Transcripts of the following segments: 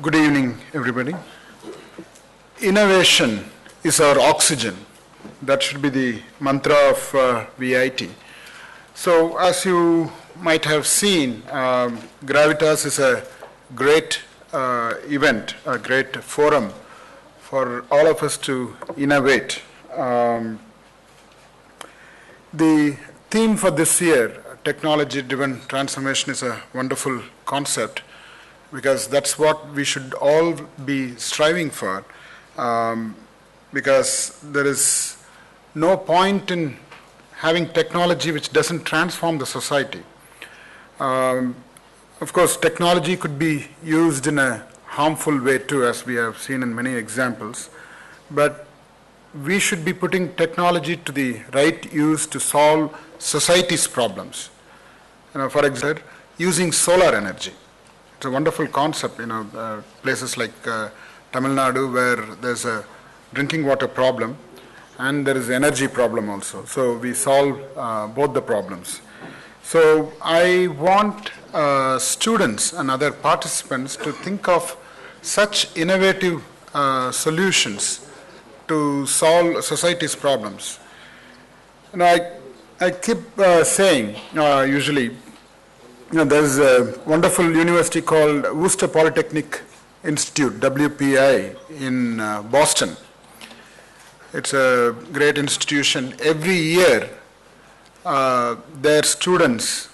Good evening, everybody. Innovation is our oxygen. That should be the mantra of VIT. So, as you might have seen, graVITas is a great event, a great forum for all of us to innovate. The theme for this year, technology-driven transformation, is a wonderful concept, because that's what we should all be striving for, because there is no point in having technology which doesn't transform the society. Of course, technology could be used in a harmful way too, as we have seen in many examples, but we should be putting technology to the right use to solve society's problems. For example, using solar energy. It's a wonderful concept, places like Tamil Nadu, where there's a drinking water problem and there is energy problem also. So we solve both the problems. So I want students and other participants to think of such innovative solutions to solve society's problems. I keep saying, usually, there's a wonderful university called Worcester Polytechnic Institute, WPI, in Boston. It's a great institution. Every year, their students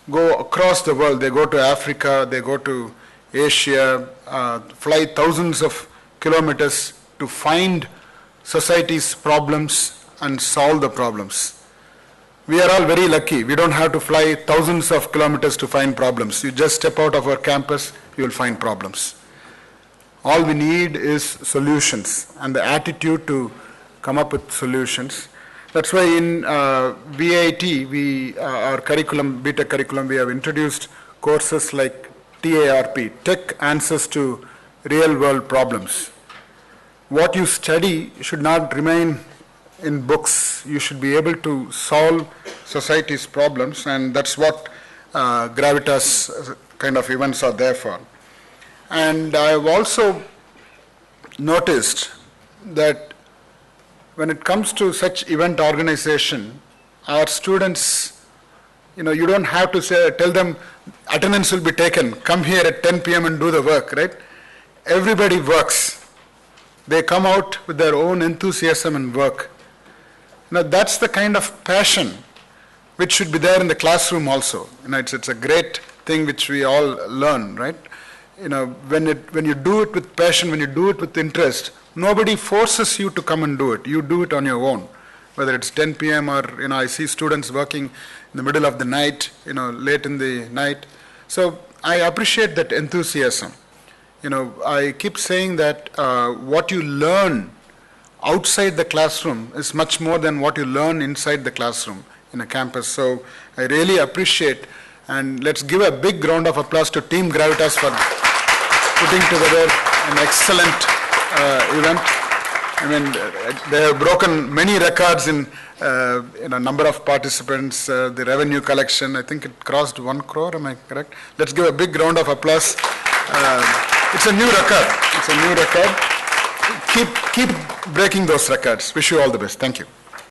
go across the world. They go to Africa, they go to Asia, fly thousands of kilometers to find society's problems and solve the problems. We are all very lucky. We don't have to fly thousands of kilometers to find problems. You just step out of our campus, you will find problems. All we need is solutions and the attitude to come up with solutions. That's why in VIT, our curriculum, BTech curriculum, we have introduced courses like TARP, Tech Answers to Real World Problems. What you study should not remain in books. You should be able to solve society's problems, and that's what graVITas kind of events are there for. And I have also noticed that when it comes to such event organization, our students, you don't have to tell them attendance will be taken, come here at 10 p.m. and do the work, right? Everybody works. They come out with their own enthusiasm and work. Now that's the kind of passion which should be there in the classroom also. It's a great thing which we all learn, right? When you do it with passion, when you do it with interest, nobody forces you to come and do it. You do it on your own, whether it's 10 p.m. or, I see students working in the middle of the night, late in the night. So I appreciate that enthusiasm. I keep saying that what you learn outside the classroom is much more than what you learn inside the classroom in a campus. So I really appreciate, and let's give a big round of applause to Team graVITas for putting together an excellent event. They have broken many records in number of participants, the revenue collection. I think it crossed 1 crore, am I correct? Let's give a big round of applause. It's a new record. Keep breaking those records. Wish you all the best. Thank you.